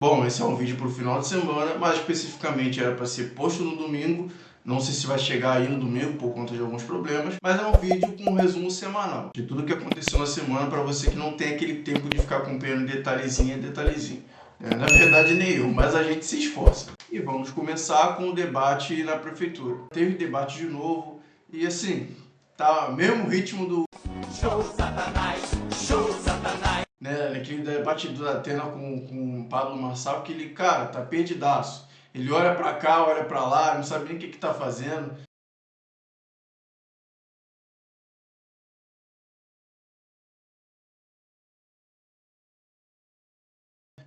Bom, esse é um vídeo para o final de semana, mas especificamente era para ser posto no domingo. Não sei se vai chegar aí no domingo por conta de alguns problemas, mas é um vídeo com um resumo semanal de tudo que aconteceu na semana para você que não tem aquele tempo de ficar acompanhando detalhezinho a detalhezinho. Na verdade, nem eu, mas a gente se esforça. E vamos começar com o debate na prefeitura. Teve debate de novo e assim, tá mesmo ritmo do Show Satanás, show Satanás. né, naquele debate da Atena com o Pablo Marçal, que ele, cara, tá perdidaço. Ele olha pra cá, olha pra lá, não sabe nem o que que tá fazendo.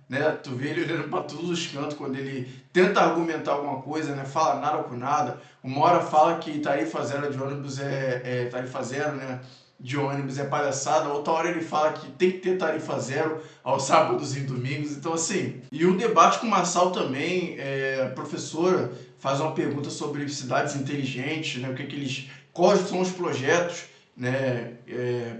Né? Tu vê ele olhando para todos os cantos quando ele tenta argumentar alguma coisa, né? Fala nada com nada. Uma hora fala que tarifa zero de ônibus tarifa zero, né? De ônibus é palhaçada. Outra hora ele fala que tem que ter tarifa zero aos sábados e domingos. Então assim, e o debate com o Marçal também, a professora faz uma pergunta sobre cidades inteligentes, né? O que que eles, quais são os projetos, né?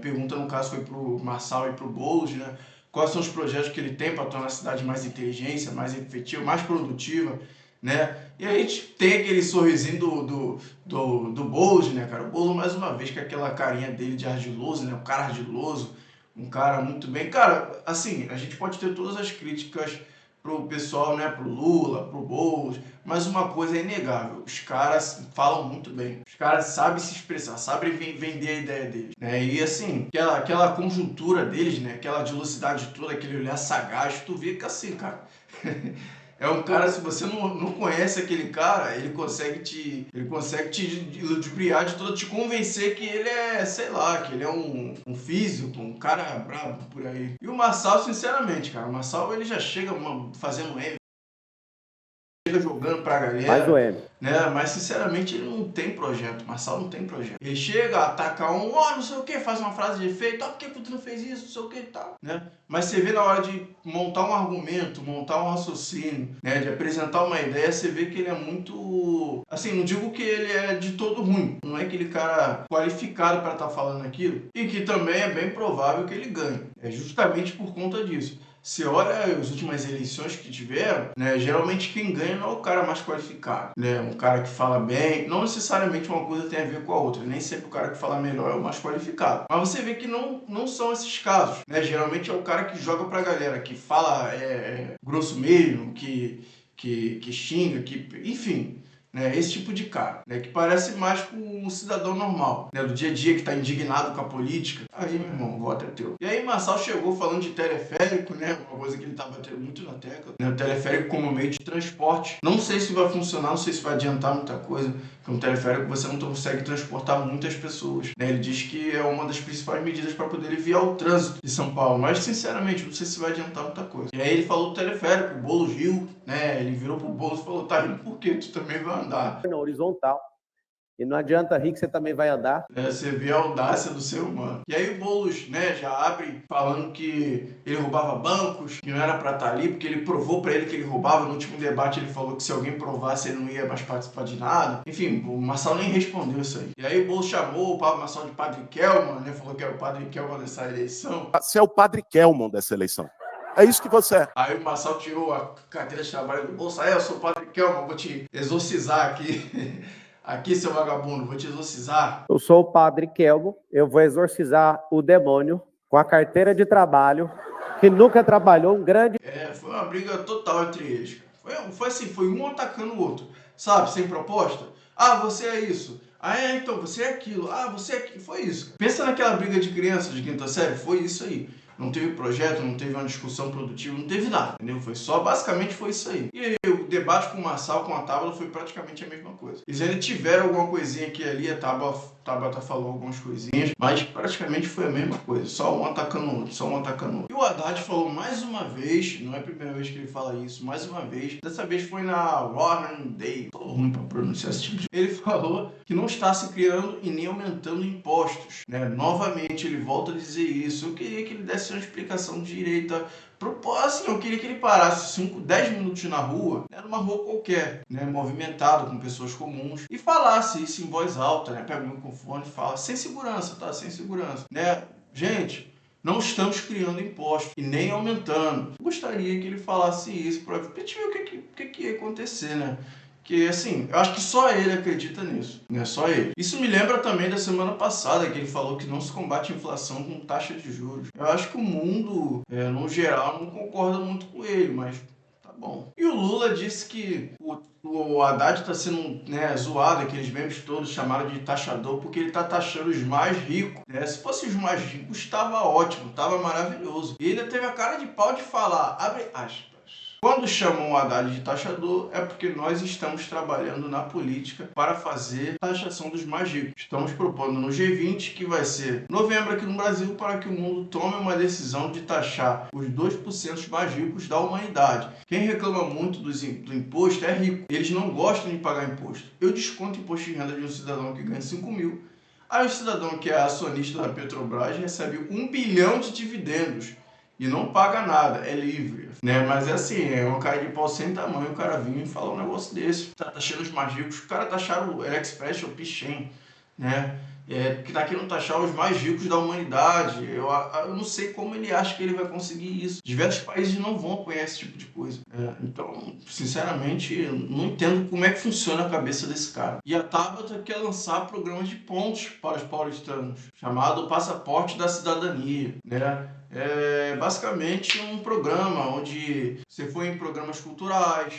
Pergunta no caso foi pro Marçal e pro Boulos, né? Quais são os projetos que ele tem para tornar a cidade mais inteligente, mais efetiva, mais produtiva, né? E aí a gente tem aquele sorrisinho do Boulos, né, cara? O Boulos, mais uma vez, com aquela carinha dele de ardiloso, né? Um cara ardiloso, um cara muito bem. Cara, assim, a gente pode ter todas as críticas pro pessoal, né? Pro Lula, pro Boulos, mas uma coisa é inegável, os caras falam muito bem, os caras sabem se expressar, sabem vender a ideia deles, né? E assim, aquela conjuntura deles, né? Aquela velocidade toda, aquele olhar sagaz, tu vê que assim, cara, é um cara, se você não conhece aquele cara, ele consegue te ludibriar de toda, te convencer que ele é, sei lá, que ele é um físico, um cara brabo por aí. E o Marçal, sinceramente, cara, o Marçal ele já chega fazendo M, chega jogando pra Mais o galera, M. né? Mas sinceramente ele não tem projeto. O Marçal não tem projeto. Ele chega, ataca não sei o que, faz uma frase de efeito, por que tu não fez isso, não sei o que e tal, né? Mas você vê na hora de montar um argumento, montar um raciocínio, né? De apresentar uma ideia, você vê que ele é muito, assim, não digo que ele é de todo ruim, não é aquele cara qualificado para estar falando aquilo, e que também é bem provável que ele ganhe. É justamente por conta disso. Se olha as últimas eleições que tiveram, né, geralmente quem ganha não é o cara mais qualificado, né, um cara que fala bem, não necessariamente uma coisa tem a ver com a outra, nem sempre o cara que fala melhor é o mais qualificado. Mas você vê que não são esses casos, né, geralmente é o cara que joga pra galera, que fala grosso mesmo, que xinga, que, enfim, né, esse tipo de cara, né, que parece mais com um cidadão normal, né, do dia a dia que está indignado com a política. Aí, meu irmão, o voto é teu. E aí, Marçal chegou falando de teleférico, né, uma coisa que ele tá batendo muito na tecla, né, o teleférico como meio de transporte. Não sei se vai funcionar, não sei se vai adiantar muita coisa, porque um teleférico você não consegue transportar muitas pessoas, né, ele diz que é uma das principais medidas para poder aliviar o trânsito de São Paulo, mas sinceramente, não sei se vai adiantar muita coisa. E aí ele falou do teleférico, o Boulos riu, né, ele virou pro Boulos e falou, tá rindo por quê? Tu também vai andar. Na horizontal. E não adianta rir que você também vai andar. Você vê a audácia do ser humano. E aí o Boulos, né, já abre falando que ele roubava bancos, que não era pra estar ali, porque ele provou pra ele que ele roubava. No último debate ele falou que se alguém provasse ele não ia mais participar de nada. Enfim, o Marçal nem respondeu isso aí. E aí o Boulos chamou o Pablo Marçal de Padre Kelman, né, falou que era o Padre Kelman dessa eleição. Você é o Padre Kelman dessa eleição. É isso que você é. Aí o Marçal tirou a carteira de trabalho do bolso. Aí eu sou o Padre Kelman, vou te exorcizar aqui. Aqui, seu vagabundo, vou te exorcizar. Eu sou o Padre Kelmo, eu vou exorcizar o demônio com a carteira de trabalho, que nunca trabalhou um grande... Foi uma briga total entre eles. Foi assim, foi um atacando o outro, sabe? Sem proposta. Ah, você é isso. Ah, então, você é aquilo. Ah, você é aquilo. Foi isso. Pensa naquela briga de criança de quinta série, foi isso aí. Não teve projeto, não teve uma discussão produtiva, não teve nada, entendeu? Basicamente foi isso aí. E aí, o debate com o Marçal, com a Tábua, foi praticamente a mesma coisa. Eles ainda tiveram alguma coisinha aqui e ali, a Tabata falou algumas coisinhas, mas praticamente foi a mesma coisa, só um atacando o outro, só um atacando o outro. E o Haddad falou mais uma vez, não é a primeira vez que ele fala isso, mais uma vez, dessa vez foi na Warren Day, tô ruim pra pronunciar esse tipo de... Ele falou que não está se criando e nem aumentando impostos, né? Novamente, ele volta a dizer isso. Eu queria que ele desse uma explicação direita. Assim, eu queria que ele parasse 5, 10 minutos na rua, né, numa rua qualquer, né, movimentado, com pessoas comuns, e falasse isso em voz alta, né, pega o microfone e fala, sem segurança, tá? Sem segurança, né? Gente, Não estamos criando impostos e nem aumentando. Gostaria que ele falasse isso para a gente ver o que ia acontecer, né? Que, assim, eu acho que só ele acredita nisso, né? Só ele. Isso me lembra também da semana passada, que ele falou que não se combate a inflação com taxa de juros. Eu acho que o mundo, no geral, não concorda muito com ele, mas tá bom. E o Lula disse que o Haddad está sendo, né, zoado, aqueles memes todos chamaram de taxador, porque ele está taxando os mais ricos, né? Se fosse os mais ricos, estava ótimo, estava maravilhoso. E ele teve a cara de pau de falar, abre aspas. Quando chamam o Haddad de taxador, é porque nós estamos trabalhando na política para fazer taxação dos mais ricos. Estamos propondo no G20, que vai ser novembro aqui no Brasil, para que o mundo tome uma decisão de taxar os 2% mais ricos da humanidade. Quem reclama muito do imposto é rico. Eles não gostam de pagar imposto. Eu desconto imposto de renda de um cidadão que ganha 5 mil. Aí o cidadão que é acionista da Petrobras recebe 1 bilhão de dividendos. E não paga nada, é livre, né? Mas é assim, é um cara de pau sem tamanho, o cara vinha e falou um negócio desse. Tá taxando os mais ricos, o cara taxaram o AliExpress ou o Pichen, né? Que tá querendo taxar os mais ricos da humanidade. Eu não sei como ele acha que ele vai conseguir isso. Diversos países não vão apoiar esse tipo de coisa. Então, sinceramente, eu não entendo como é que funciona a cabeça desse cara. E a Tabata quer lançar programas de pontos para os paulistanos, chamado Passaporte da Cidadania, né? É basicamente um programa onde você foi em programas culturais,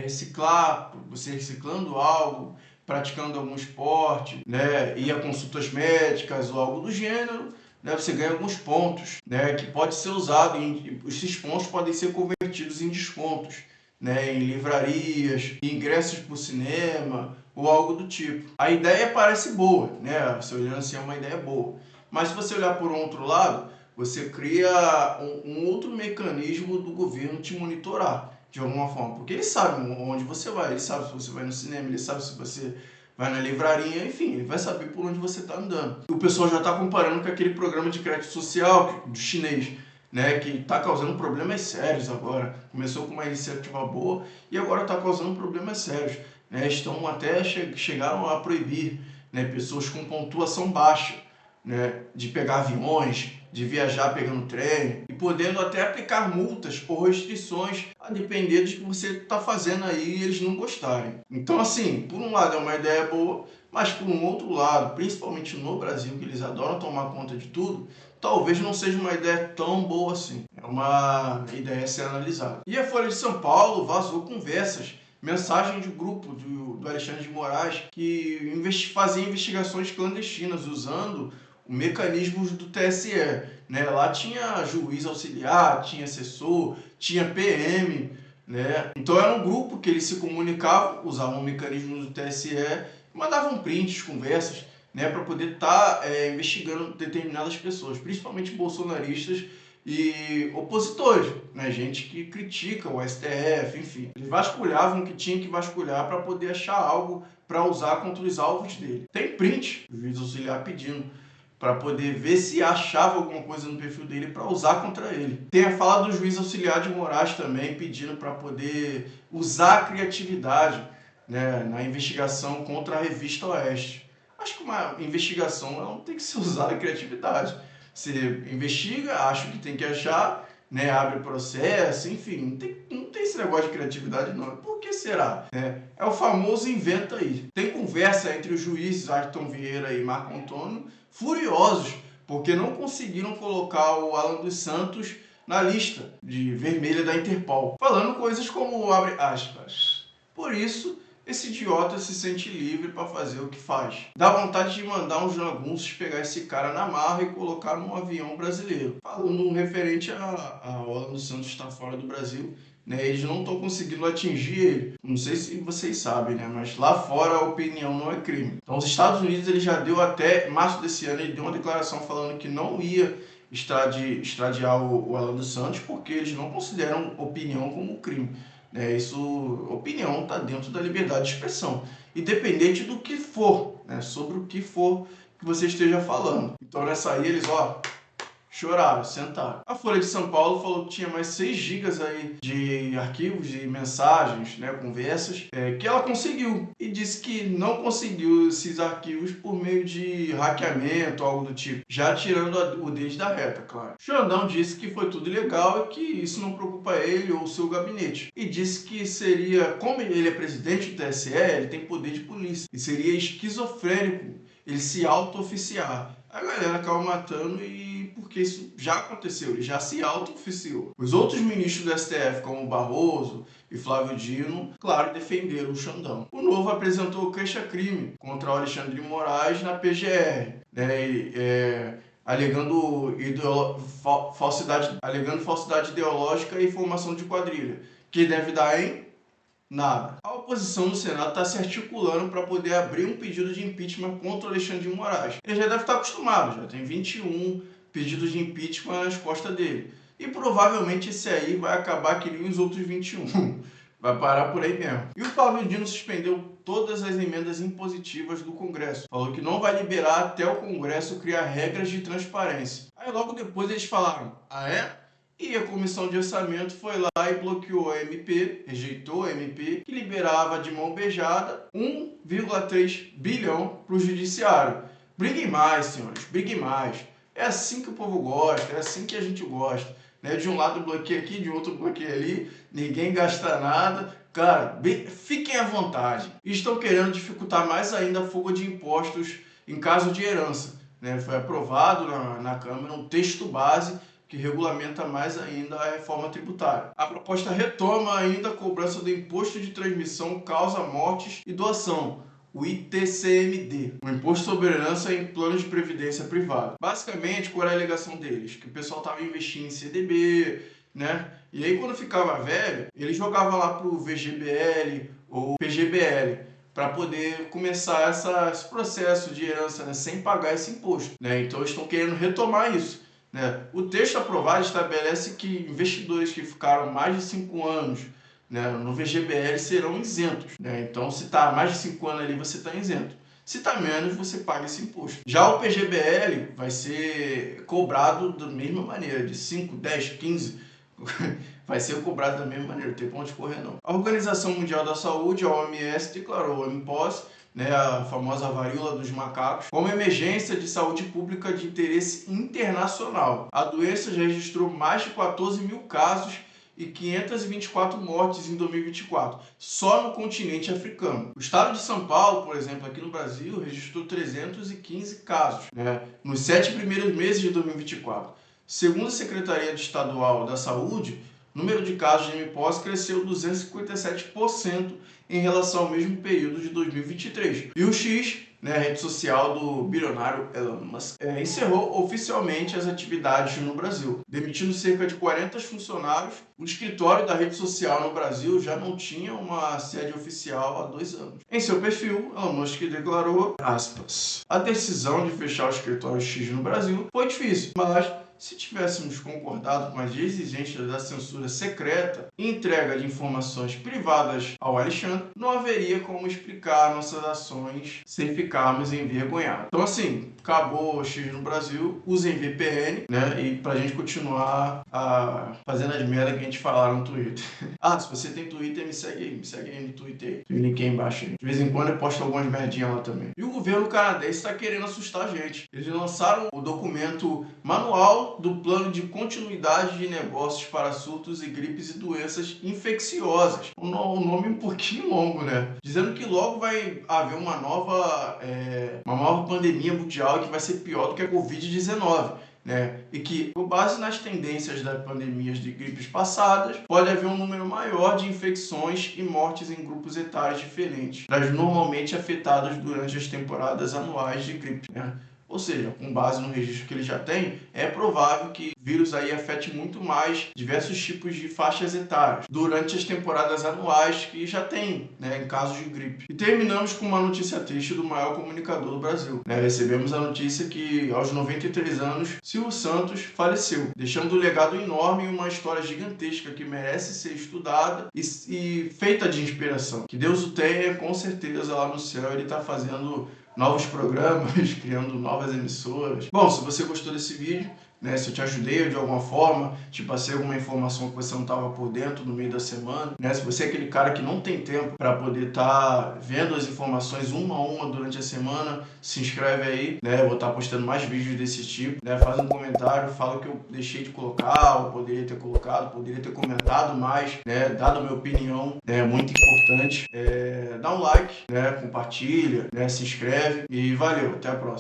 reciclar, você reciclando algo, praticando algum esporte, né, ir a consultas médicas ou algo do gênero, né, você ganha alguns pontos, né, que pode ser usado, esses pontos podem ser convertidos em descontos, né, em livrarias, em ingressos para o cinema ou algo do tipo. A ideia parece boa, né, você olhando assim é uma ideia boa, mas se você olhar por um outro lado, você cria um outro mecanismo do governo te monitorar de alguma forma, porque ele sabe onde você vai, ele sabe se você vai no cinema, ele sabe se você vai na livraria, enfim, ele vai saber por onde você está andando. O pessoal já está comparando com aquele programa de crédito social do chinês, né, que está causando problemas sérios agora. Começou com uma iniciativa boa e agora está causando problemas sérios, né? Estão até chegaram a proibir, né, pessoas com pontuação baixa, né, de pegar aviões, de viajar pegando trem e podendo até aplicar multas ou restrições a depender do que você está fazendo aí e eles não gostarem. Então, assim, por um lado é uma ideia boa, mas por um outro lado, principalmente no Brasil, que eles adoram tomar conta de tudo, talvez não seja uma ideia tão boa assim. É uma ideia a ser analisada. E a Folha de São Paulo vazou conversas, mensagem de grupo do Alexandre de Moraes que fazia investigações clandestinas usando mecanismos do TSE, né? Lá tinha juiz auxiliar, tinha assessor, tinha PM, né? Então era um grupo que eles se comunicavam, usavam mecanismos do TSE, mandavam prints, conversas, né, para poder estar investigando determinadas pessoas, principalmente bolsonaristas e opositores, né? Gente que critica o STF, enfim. Eles vasculhavam o que tinha que vasculhar para poder achar algo para usar contra os alvos dele. Tem print, o juiz auxiliar pedindo para poder ver se achava alguma coisa no perfil dele para usar contra ele. Tem a fala do juiz auxiliar de Moraes também, pedindo para poder usar a criatividade, né, na investigação contra a Revista Oeste. Acho que uma investigação ela não tem que ser usada a criatividade. Você investiga, acha que tem que achar, né, abre processo, enfim, não tem esse negócio de criatividade não. Por que será? É o famoso inventa aí. Tem conversa entre os juízes Ayrton Vieira e Marco Antônio, furiosos, porque não conseguiram colocar o Alan dos Santos na lista de vermelha da Interpol, falando coisas como, abre aspas, por isso esse idiota se sente livre para fazer o que faz. Dá vontade de mandar uns jagunços pegar esse cara na marra e colocar num avião brasileiro. Falando referente a Alan dos Santos estar fora do Brasil, né, eles não estão conseguindo atingir ele. Não sei se vocês sabem, né, mas lá fora a opinião não é crime. Então os Estados Unidos ele já deu até março desse ano, ele deu uma declaração falando que não ia extradiar o Alan dos Santos porque eles não consideram opinião como crime. Opinião está dentro da liberdade de expressão, independente do que for, né, sobre o que for que você esteja falando. Então nessa aí eles, choraram, sentaram. A Folha de São Paulo falou que tinha mais 6 gigas aí de arquivos, de mensagens, né, conversas, que ela conseguiu. E disse que não conseguiu esses arquivos por meio de hackeamento, algo do tipo. Já tirando o dedo da reta, claro. Xandão disse que foi tudo legal e que isso não preocupa ele ou seu gabinete. E disse que seria, como ele é presidente do TSE, ele tem poder de polícia. E seria esquizofrênico ele se auto-oficiar. A galera acaba matando porque isso já aconteceu, ele já se auto-oficiou. Os outros ministros do STF, como Barroso e Flávio Dino, claro, defenderam o Xandão. O Novo apresentou queixa-crime contra o Alexandre de Moraes na PGR, né, alegando falsidade ideológica e formação de quadrilha, que deve dar em nada. A oposição no Senado está se articulando para poder abrir um pedido de impeachment contra o Alexandre de Moraes. Ele já deve estar acostumado, já tem 21 pedidos de impeachment nas costas dele. E provavelmente esse aí vai acabar que nem os outros 21. Vai parar por aí mesmo. E o Flávio Dino suspendeu todas as emendas impositivas do Congresso. Falou que não vai liberar até o Congresso criar regras de transparência. Aí logo depois eles falaram, ah é? E a comissão de orçamento foi lá e bloqueou a MP, rejeitou a MP, que liberava de mão beijada 1,3 bilhão para o judiciário. Briguem mais, senhores, briguem mais. É assim que o povo gosta, é assim que a gente gosta. Né? De um lado bloqueia aqui, de outro bloqueia ali, ninguém gasta nada. Cara, fiquem à vontade. E estão querendo dificultar mais ainda a fuga de impostos em caso de herança. Né? Foi aprovado na Câmara um texto base que regulamenta mais ainda a reforma tributária. A proposta retoma ainda a cobrança do Imposto de Transmissão, Causa, Mortes e Doação, o ITCMD, o Imposto sobre Herança em Planos de Previdência Privada. Basicamente, qual era a alegação deles? Que o pessoal estava investindo em CDB, né? E aí, quando ficava velho, ele jogava lá para o VGBL ou PGBL, para poder começar esse processo de herança, né, sem pagar esse imposto. Né? Então, eles estão querendo retomar isso. Né? O texto aprovado estabelece que investidores que ficaram mais de 5 anos, né, no VGBL serão isentos. Né? Então, se está mais de 5 anos ali, você está isento. Se está menos, você paga esse imposto. Já o PGBL vai ser cobrado da mesma maneira, de 5, 10, 15, vai ser cobrado da mesma maneira, não tem ponto de correr não. A Organização Mundial da Saúde, a OMS, declarou a MPOS, né, a famosa varíola dos macacos, como emergência de saúde pública de interesse internacional. A doença já registrou mais de 14 mil casos e 524 mortes em 2024, só no continente africano. O estado de São Paulo, por exemplo, aqui no Brasil, registrou 315 casos, né, nos 7 primeiros meses de 2024. Segundo a Secretaria Estadual da Saúde, o número de casos de MPOS cresceu 257% em relação ao mesmo período de 2023. E o X, né, a rede social do bilionário Elon Musk, encerrou oficialmente as atividades no Brasil, demitindo cerca de 40 funcionários. O escritório da rede social no Brasil já não tinha uma sede oficial há 2 anos. Em seu perfil, Elon Musk declarou, aspas, a decisão de fechar o escritório X no Brasil foi difícil, mas se tivéssemos concordado com as exigências da censura secreta e entrega de informações privadas ao Alexandre, não haveria como explicar nossas ações sem ficarmos envergonhados. Então assim, acabou o X no Brasil, usem VPN, né? E pra gente continuar fazendo as merdas que a gente falar no Twitter. Se você tem Twitter, me segue aí no Twitter. Tem o link aí embaixo aí. De vez em quando eu posto algumas merdinhas lá também. E o governo canadense está querendo assustar a gente. Eles lançaram o documento Manual do Plano de Continuidade de Negócios para Surtos e Gripes e Doenças Infecciosas. Um nome um pouquinho longo, né? Dizendo que logo vai haver uma nova pandemia mundial que vai ser pior do que a Covid-19. Né? E que, com base nas tendências das pandemias de gripes passadas, pode haver um número maior de infecções e mortes em grupos etários diferentes, das normalmente afetadas durante as temporadas anuais de gripe. Né? Ou seja, com base no registro que ele já tem, é provável que o vírus aí afete muito mais diversos tipos de faixas etárias durante as temporadas anuais que já tem, né, em casos de gripe. E terminamos com uma notícia triste do maior comunicador do Brasil. Né? Recebemos a notícia que, aos 93 anos, Silvio Santos faleceu, deixando um legado enorme e uma história gigantesca que merece ser estudada e feita de inspiração. Que Deus o tenha, com certeza lá no céu ele está fazendo novos programas, criando novas emissoras. Bom, se você gostou desse vídeo, né? Se eu te ajudei de alguma forma, te passei alguma informação que você não estava por dentro no meio da semana, né? Se você é aquele cara que não tem tempo para poder estar vendo as informações uma a uma durante a semana, se inscreve aí, né? Eu vou estar postando mais vídeos desse tipo, né? Faz um comentário, fala o que eu deixei de colocar, ou poderia ter colocado, poderia ter comentado mais, né? Dado a minha opinião, é muito importante. Dá um like, né? Compartilha, né? Se inscreve e valeu, até a próxima.